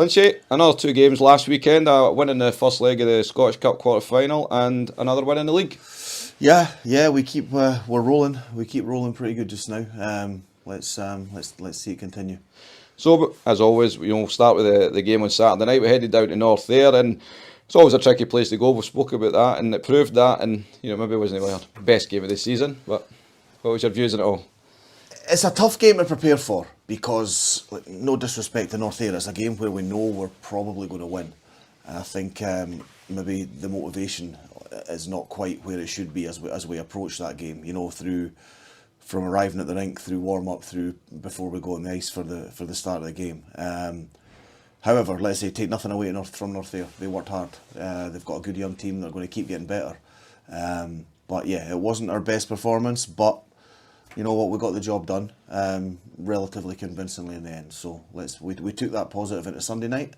Lynchy, another 2 games last weekend, a win in the first leg of the Scottish Cup quarter-final and another win in the league. Yeah, we're rolling. We keep rolling pretty good just now. Let's see it continue. So, as always, we'll start with the game on Saturday night. We headed down to North there, and it's always a tricky place to go. We've spoken about that, and it proved that, and maybe it wasn't our best game of the season, but what was your views on it all? It's a tough game to prepare for because, no disrespect to North Ayr, it's a game where we know we're probably going to win. And I think maybe the motivation is not quite where it should be as we approach that game. From arriving at the rink, through warm up, through before we go on the ice for the start of the game. However, let's say take nothing away from North Ayr. They worked hard. They've got a good young team. They're going to keep getting better. But yeah, it wasn't our best performance, but you know what, we got the job done relatively convincingly in the end. So we took that positive into Sunday night,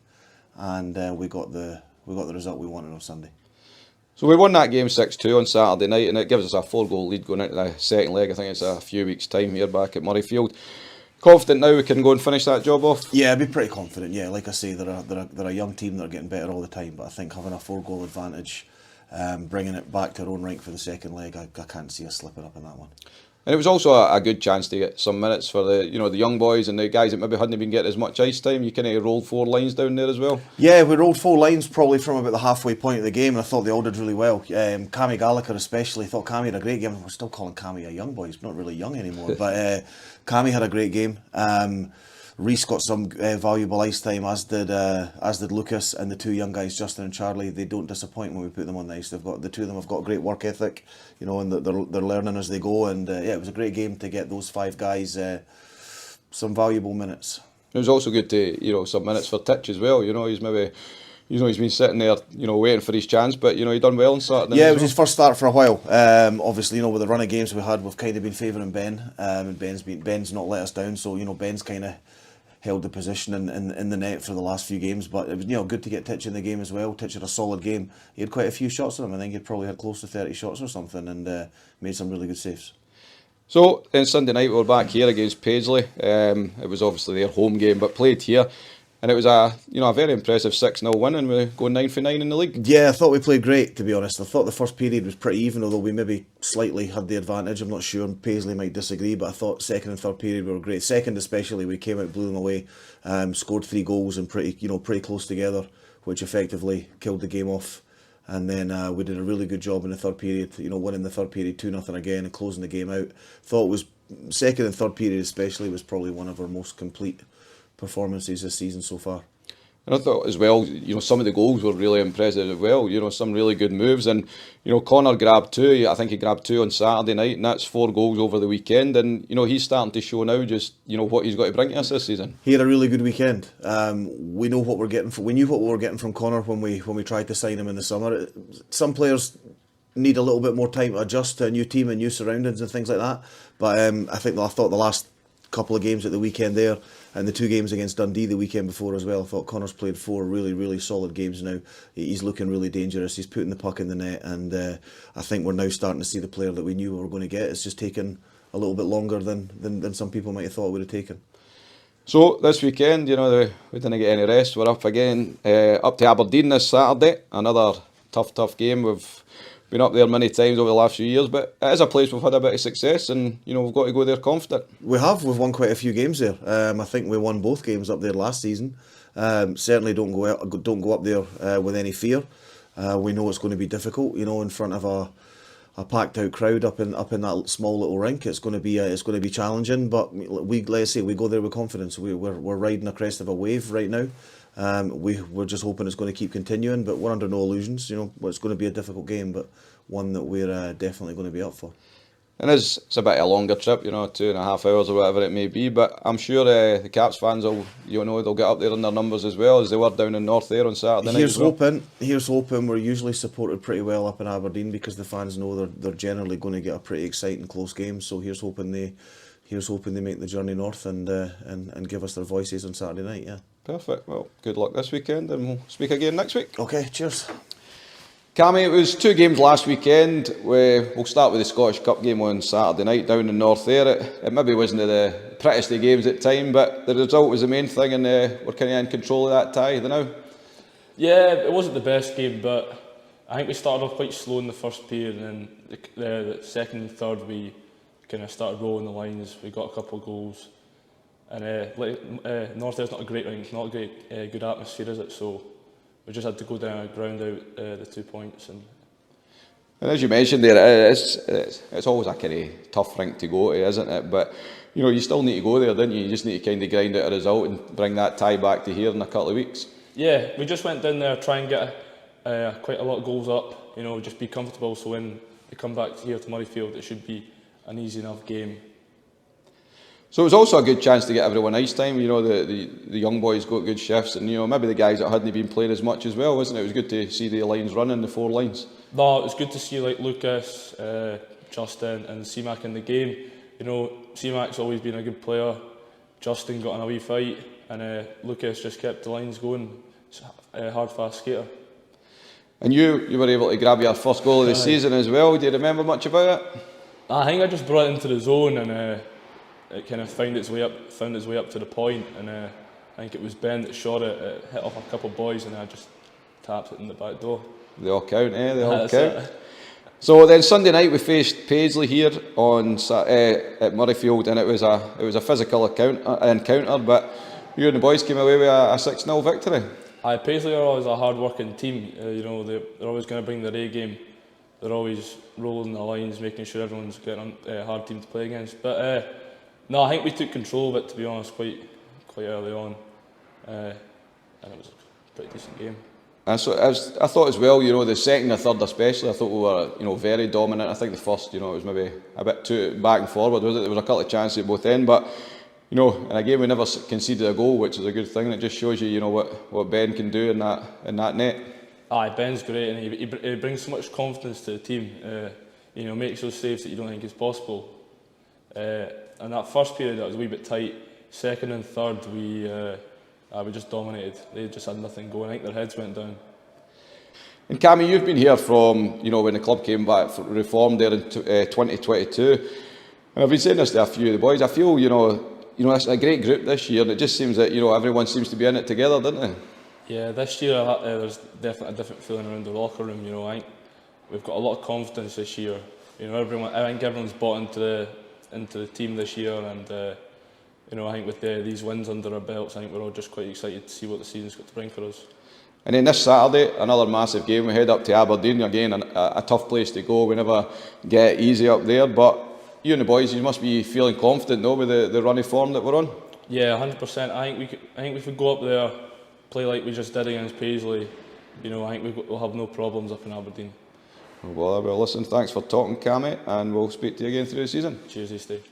and we got the result we wanted on Sunday. So we won that game 6-2 on Saturday night, and it gives us a 4-goal lead going into the second leg. I think it's a few weeks' time here back at Murrayfield. Confident now we can go and finish that job off? Yeah, I'd be pretty confident. Yeah, like I say, they're a young team that are getting better all the time. But I think having a 4-goal advantage, bringing it back to our own rink for the second leg, I can't see us slipping up in that one. And it was also a good chance to get some minutes for the young boys and the guys that maybe hadn't been getting as much ice time. You kind of rolled 4 lines down there as well. Yeah, we rolled 4 lines probably from about the halfway point of the game, and I thought they all did really well. Cammy Gallagher especially, thought Cammy had a great game. We're still calling Cammy a young boy. He's not really young anymore, but Cammy had a great game. Reese got some valuable ice time, as did Lucas, and the 2 young guys, Justin and Charlie. They don't disappoint when we put them on the ice. The 2 of them have got great work ethic, and they're learning as they go. And it was a great game to get those 5 guys some valuable minutes. It was also good to some minutes for Titch as well. He's maybe he's been sitting there waiting for his chance, but he done well on Saturday. Yeah, it was his first start for a while. Obviously, with the run of games we had, we've kind of been favouring Ben, and Ben's not let us down. So Ben's kind of held the position in the net for the last few games, but it was good to get Titch in the game as well. Titch had a solid game. He had quite a few shots on him. I think he probably had close to 30 shots or something, and made some really good saves. So then Sunday night we were back here against Paisley. It was obviously their home game, but played here, and it was a very impressive 6-0 win, and we go 9 for 9 in the league. Yeah, I thought we played great, to be honest. I thought the first period was pretty even, although we maybe slightly had the advantage. I'm not sure, Paisley might disagree, but I thought second and third period we were great. Second especially, we came out, blew them away, scored 3 goals and pretty close together, which effectively killed the game off. And then we did a really good job in the third period, winning the third period 2-0 again and closing the game out. Thought it was second and third period especially was probably one of our most complete performances this season so far. And I thought as well, some of the goals were really impressive as well. Some really good moves, and Connor grabbed 2. I think he grabbed 2 on Saturday night, and that's 4 goals over the weekend. And he's starting to show now just what he's got to bring to us this season. He had a really good weekend. We know what we're getting. We knew what we were getting from Connor when we tried to sign him in the summer. Some players need a little bit more time to adjust to a new team and new surroundings and things like that. But I thought the last couple of games at the weekend there, and the 2 games against Dundee the weekend before as well, I thought Connor's played 4 really, really solid games now. He's looking really dangerous. He's putting the puck in the net, and I think we're now starting to see the player that we knew we were going to get. It's just taken a little bit longer than some people might have thought it would have taken. So this weekend, we didn't get any rest. We're up again, up to Aberdeen this Saturday. Another tough game. We've been up there many times over the last few years, but it is a place we've had a bit of success, and we've got to go there confident. We've won quite a few games there. I think we won both games up there last season. Certainly don't go up there with any fear. We know it's going to be difficult, in front of a packed out crowd up in that small little rink. It's going to be challenging, but let's say we go there with confidence. We're riding a crest of a wave right now. We're just hoping it's going to keep continuing, but we're under no illusions. It's going to be a difficult game, but one that we're definitely going to be up for. And it's a bit of a longer trip, 2.5 hours or whatever it may be, but I'm sure the Caps fans will, they'll get up there in their numbers as well as they were down in North there on Saturday night. Here's hoping. We're usually supported pretty well up in Aberdeen because the fans know they're generally going to get a pretty exciting close game. So here's hoping they make the journey north and give us their voices on Saturday night. Yeah. Perfect. Well, good luck this weekend, and we'll speak again next week. Okay, cheers. Cammy, it was 2 games last weekend. We'll start with the Scottish Cup game on Saturday night down in North there. It maybe wasn't the prettiest of games at time, but the result was the main thing, and we're kind of in control of that tie now. Yeah, it wasn't the best game, but I think we started off quite slow in the first period, and then the second and third we kind of started rolling the lines. We got a couple of goals, and North Ayre's not a great rink, not a great good atmosphere, is it? So we just had to go down and ground out the 2 points. And as you mentioned there, it's always a kind of tough rink to go to, isn't it? But you still need to go there, don't you? You just need to kind of grind out a result and bring that tie back to here in a couple of weeks. Yeah, we just went down there, try and get quite a lot of goals up, just be comfortable, so when they come back here to Murrayfield it should be an easy enough game. So it was also a good chance to get everyone ice time. The young boys got good shifts, and maybe the guys that hadn't been playing as much as well, wasn't it? It was good to see the lines running, the 4 lines. No, it was good to see like Lucas, Justin and C-Mac in the game. C-Mac's always been a good player, Justin got in a wee fight, and Lucas just kept the lines going. He's a hard, fast skater. And you were able to grab your first goal of the season as well. Do you remember much about it? I think I just brought it into the zone, and it kind of found its way up to the point, and I think it was Ben that shot it. It hit off a couple of boys, and I just tapped it in the back door. They all count, They all count. So then Sunday night we faced Paisley here at Murrayfield, and it was a physical encounter, but you and the boys came away with a 6-0 victory. Paisley are always a hard-working team. They're always going to bring their A game. They're always rolling the lines, making sure everyone's getting a hard team to play against. But no, I think we took control of it, to be honest, quite early on, and it was a pretty decent game. And so I thought as well, the second and third especially, I thought we were, very dominant. I think the first, it was maybe a bit too back and forward, was it? There was a couple of chances at both ends, but in a game we never conceded a goal, which is a good thing. It just shows you, what Ben can do in that net. Ben's great, and he brings so much confidence to the team. Makes those saves that you don't think is possible. And that first period, that was a wee bit tight. Second and third, we just dominated. They just had nothing going. I think their heads went down. And Cammy, you've been here from when the club came back reformed there in 2022, and I've been saying this to a few of the boys. I feel it's a great group this year, and it just seems that everyone seems to be in it together, doesn't they? Yeah, this year there's definitely a different feeling around the locker room. I think we've got a lot of confidence this year. I think everyone's bought into the team this year, and I think with these wins under our belts, I think we're all just quite excited to see what the season's got to bring for us. And then this Saturday, another massive game. We head up to Aberdeen again, a tough place to go. We never get easy up there, but you and the boys, you must be feeling confident, though, with the run of form that we're on. Yeah, 100%. I think if we go up there, play like we just did against Paisley, I think we'll have no problems up in Aberdeen. Well, listen, thanks for talking, Cammy, and we'll speak to you again through the season. Cheers, Steve.